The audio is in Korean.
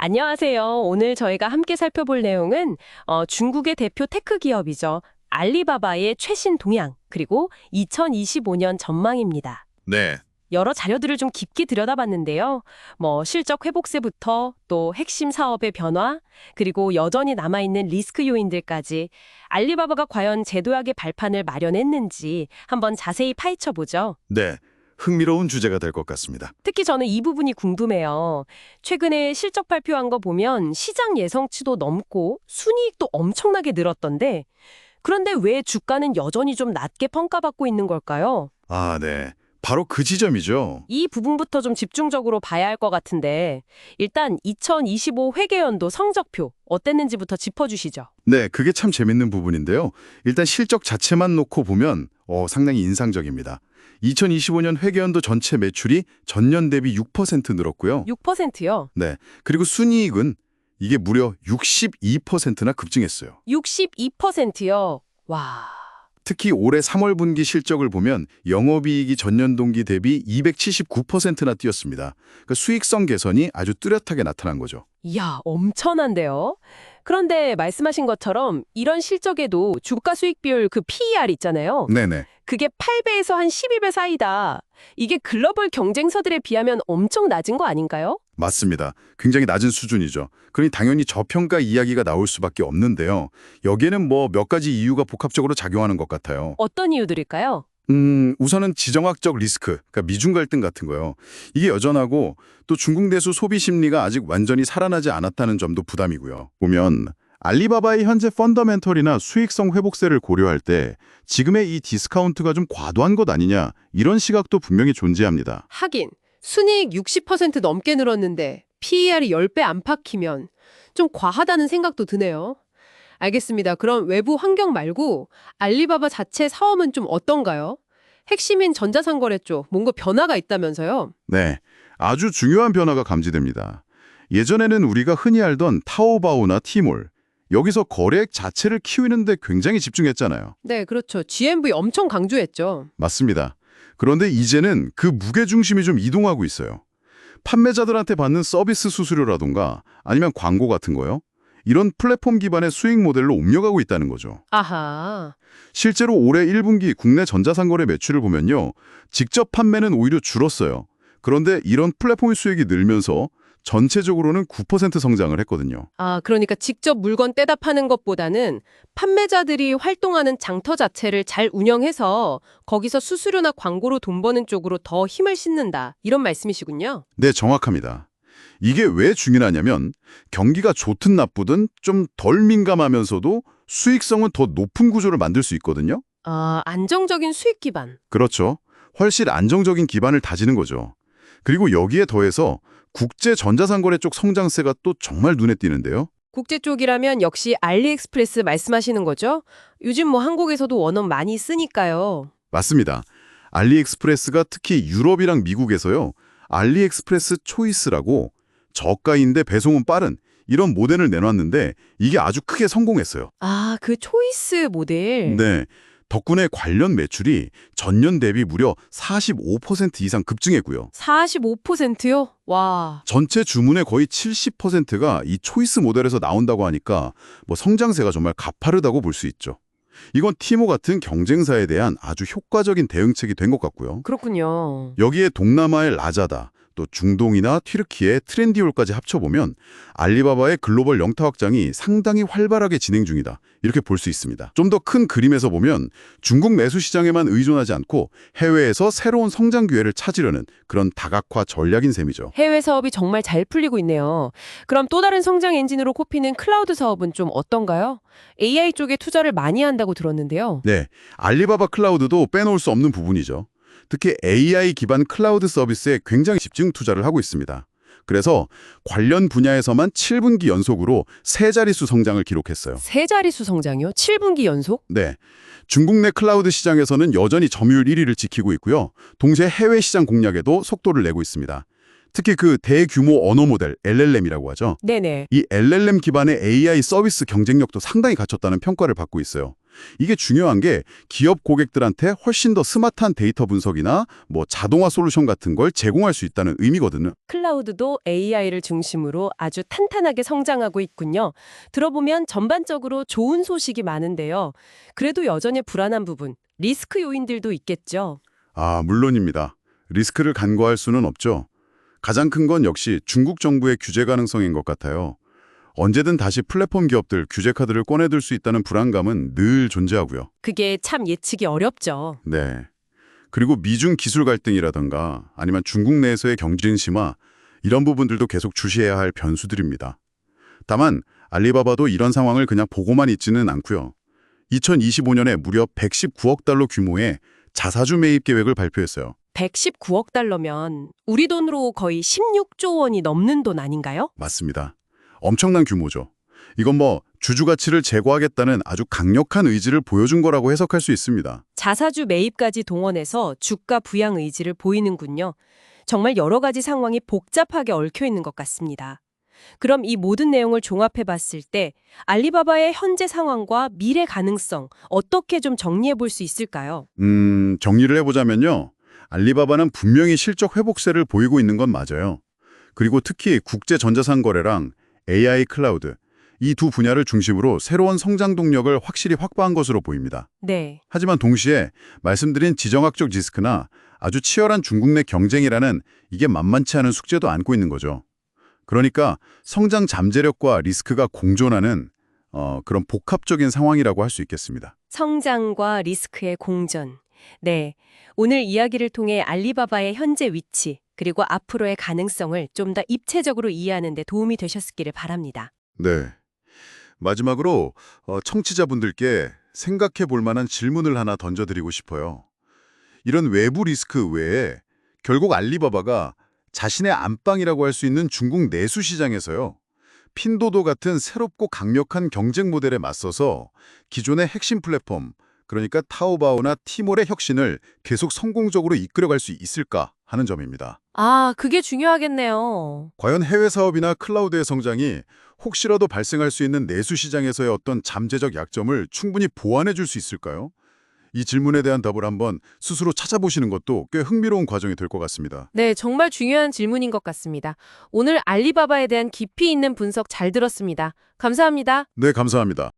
안녕하세요. 오늘 저희가 함께 살펴볼 내용은 중국의 대표 테크 기업이죠. 알리바바의 최신 동향, 그리고 2025년 전망입니다. 네, 여러 자료들을 좀 깊게 들여다봤는데요. 실적 회복세부터 또 핵심 사업의 변화, 그리고 여전히 남아있는 리스크 요인들까지 알리바바가 과연 제도약의 발판을 마련했는지 한번 자세히 파헤쳐보죠. 네. 흥미로운 주제가 될 것 같습니다. 특히 저는 이 부분이 궁금해요. 최근에 실적 발표한 거 보면 시장 예상치도 넘고 순이익도 엄청나게 늘었던데, 그런데 왜 주가는 여전히 좀 낮게 평가받고 있는 걸까요? 아, 네. 바로 그 지점이죠. 이 부분부터 좀 집중적으로 봐야 할 것 같은데, 일단 2025 회계연도 성적표 어땠는지부터 짚어주시죠. 네, 그게 참 재밌는 부분인데요. 일단 실적 자체만 놓고 보면 상당히 인상적입니다. 2025년 회계연도 전체 매출이 전년 대비 6% 늘었고요. 6%요? 네, 그리고 순이익은 이게 무려 62%나 급증했어요. 62%요? 와... 특히 올해 3월 분기 실적을 보면 영업이익이 전년 동기 대비 279%나 뛰었습니다. 그러니까 수익성 개선이 아주 뚜렷하게 나타난 거죠. 이야, 엄청난데요? 그런데 말씀하신 것처럼 이런 실적에도 주가 수익 비율 그 PER 있잖아요. 네네. 그게 8배에서 한 12배 사이다. 이게 글로벌 경쟁사들에 비하면 엄청 낮은 거 아닌가요? 맞습니다. 굉장히 낮은 수준이죠. 그러니 당연히 저평가 이야기가 나올 수밖에 없는데요. 여기에는 몇 가지 이유가 복합적으로 작용하는 것 같아요. 어떤 이유들일까요? 우선은 지정학적 리스크, 그러니까 미중 갈등 같은 거요. 이게 여전하고 또 중국 내수 소비 심리가 아직 완전히 살아나지 않았다는 점도 부담이고요. 보면 알리바바의 현재 펀더멘털이나 수익성 회복세를 고려할 때 지금의 이 디스카운트가 좀 과도한 것 아니냐 이런 시각도 분명히 존재합니다. 하긴, 순이익 60% 넘게 늘었는데 PER이 10배 안팎이면 좀 과하다는 생각도 드네요. 알겠습니다. 그럼 외부 환경 말고 알리바바 자체 사업은 좀 어떤가요? 핵심인 전자상거래 쪽 뭔가 변화가 있다면서요? 네, 아주 중요한 변화가 감지됩니다. 예전에는 우리가 흔히 알던 타오바오나 티몰, 여기서 거래액 자체를 키우는 데 굉장히 집중했잖아요. 네, 그렇죠. GMV 엄청 강조했죠. 맞습니다. 그런데 이제는 그 무게중심이 좀 이동하고 있어요. 판매자들한테 받는 서비스 수수료라던가 아니면 광고 같은 거요. 이런 플랫폼 기반의 수익 모델로 옮겨가고 있다는 거죠. 아하. 실제로 올해 1분기 국내 전자상거래 매출을 보면요. 직접 판매는 오히려 줄었어요. 그런데 이런 플랫폼 수익이 늘면서 전체적으로는 9% 성장을 했거든요. 아, 그러니까 직접 물건 떼다 파는 것보다는 판매자들이 활동하는 장터 자체를 잘 운영해서 거기서 수수료나 광고로 돈 버는 쪽으로 더 힘을 싣는다. 이런 말씀이시군요. 네, 정확합니다. 이게 왜 중요하냐면 경기가 좋든 나쁘든 좀 덜 민감하면서도 수익성은 더 높은 구조를 만들 수 있거든요. 아, 안정적인 수익 기반. 그렇죠. 훨씬 안정적인 기반을 다지는 거죠. 그리고 여기에 더해서 국제 전자상거래 쪽 성장세가 또 정말 눈에 띄는데요. 국제 쪽이라면 역시 알리익스프레스 말씀하시는 거죠? 요즘 한국에서도 원어 많이 쓰니까요. 맞습니다. 알리익스프레스가 특히 유럽이랑 미국에서요. 알리익스프레스 초이스라고 저가인데 배송은 빠른 이런 모델을 내놨는데 이게 아주 크게 성공했어요. 아, 그 초이스 모델. 네. 덕분에 관련 매출이 전년 대비 무려 45% 이상 급증했고요. 45%요? 와. 전체 주문의 거의 70%가 이 초이스 모델에서 나온다고 하니까 성장세가 정말 가파르다고 볼 수 있죠. 이건 티모 같은 경쟁사에 대한 아주 효과적인 대응책이 된 것 같고요. 그렇군요. 여기에 동남아의 라자다, 또 중동이나 튀르키의 트렌디올까지 합쳐보면 알리바바의 글로벌 영타 확장이 상당히 활발하게 진행 중이다. 이렇게 볼 수 있습니다. 좀 더 큰 그림에서 보면 중국 내수 시장에만 의존하지 않고 해외에서 새로운 성장 기회를 찾으려는 그런 다각화 전략인 셈이죠. 해외 사업이 정말 잘 풀리고 있네요. 그럼 또 다른 성장 엔진으로 꼽히는 클라우드 사업은 좀 어떤가요? AI 쪽에 투자를 많이 한다고 들었는데요. 네, 알리바바 클라우드도 빼놓을 수 없는 부분이죠. 특히 AI 기반 클라우드 서비스에 굉장히 집중 투자를 하고 있습니다. 그래서 관련 분야에서만 7분기 연속으로 세 자릿수 성장을 기록했어요. 세 자릿수 성장이요? 7분기 연속? 네, 중국 내 클라우드 시장에서는 여전히 점유율 1위를 지키고 있고요. 동시에 해외 시장 공략에도 속도를 내고 있습니다. 특히 그 대규모 언어 모델 LLM이라고 하죠. 네네. 이 LLM 기반의 AI 서비스 경쟁력도 상당히 갖췄다는 평가를 받고 있어요. 이게 중요한 게 기업 고객들한테 훨씬 더 스마트한 데이터 분석이나 뭐 자동화 솔루션 같은 걸 제공할 수 있다는 의미거든요. 클라우드도 AI를 중심으로 아주 탄탄하게 성장하고 있군요. 들어보면 전반적으로 좋은 소식이 많은데요. 그래도 여전히 불안한 부분, 리스크 요인들도 있겠죠. 아, 물론입니다. 리스크를 간과할 수는 없죠. 가장 큰 건 역시 중국 정부의 규제 가능성인 것 같아요. 언제든 다시 플랫폼 기업들 규제 카드를 꺼내들 수 있다는 불안감은 늘 존재하고요. 그게 참 예측이 어렵죠. 네. 그리고 미중 기술 갈등이라던가 아니면 중국 내에서의 경쟁 심화 이런 부분들도 계속 주시해야 할 변수들입니다. 다만 알리바바도 이런 상황을 그냥 보고만 있지는 않고요. 2025년에 무려 119억 달러 규모의 자사주 매입 계획을 발표했어요. 119억 달러면 우리 돈으로 거의 16조 원이 넘는 돈 아닌가요? 맞습니다. 엄청난 규모죠. 이건 뭐 주주 가치를 제고하겠다는 아주 강력한 의지를 보여준 거라고 해석할 수 있습니다. 자사주 매입까지 동원해서 주가 부양 의지를 보이는군요. 정말 여러 가지 상황이 복잡하게 얽혀 있는 것 같습니다. 그럼 이 모든 내용을 종합해 봤을 때 알리바바의 현재 상황과 미래 가능성 어떻게 좀 정리해 볼 수 있을까요? 정리를 해보자면요. 알리바바는 분명히 실적 회복세를 보이고 있는 건 맞아요. 그리고 특히 국제 전자상 거래랑 AI 클라우드, 이 두 분야를 중심으로 새로운 성장 동력을 확실히 확보한 것으로 보입니다. 네. 하지만 동시에 말씀드린 지정학적 리스크나 아주 치열한 중국 내 경쟁이라는 이게 만만치 않은 숙제도 안고 있는 거죠. 그러니까 성장 잠재력과 리스크가 공존하는 그런 복합적인 상황이라고 할 수 있겠습니다. 성장과 리스크의 공존. 네. 오늘 이야기를 통해 알리바바의 현재 위치, 그리고 앞으로의 가능성을 좀 더 입체적으로 이해하는 데 도움이 되셨기를 바랍니다. 네. 마지막으로 청취자분들께 생각해 볼 만한 질문을 하나 던져드리고 싶어요. 이런 외부 리스크 외에 결국 알리바바가 자신의 안방이라고 할 수 있는 중국 내수 시장에서요. 핀도도 같은 새롭고 강력한 경쟁 모델에 맞서서 기존의 핵심 플랫폼, 그러니까 타오바오나 티몰의 혁신을 계속 성공적으로 이끌어갈 수 있을까 하는 점입니다. 아, 그게 중요하겠네요. 과연 해외 사업이나 클라우드의 성장이 혹시라도 발생할 수 있는 내수 시장에서의 어떤 잠재적 약점을 충분히 보완해 줄 수 있을까요? 이 질문에 대한 답을 한번 스스로 찾아보시는 것도 꽤 흥미로운 과정이 될 것 같습니다. 네, 정말 중요한 질문인 것 같습니다. 오늘 알리바바에 대한 깊이 있는 분석 잘 들었습니다. 감사합니다. 네, 감사합니다.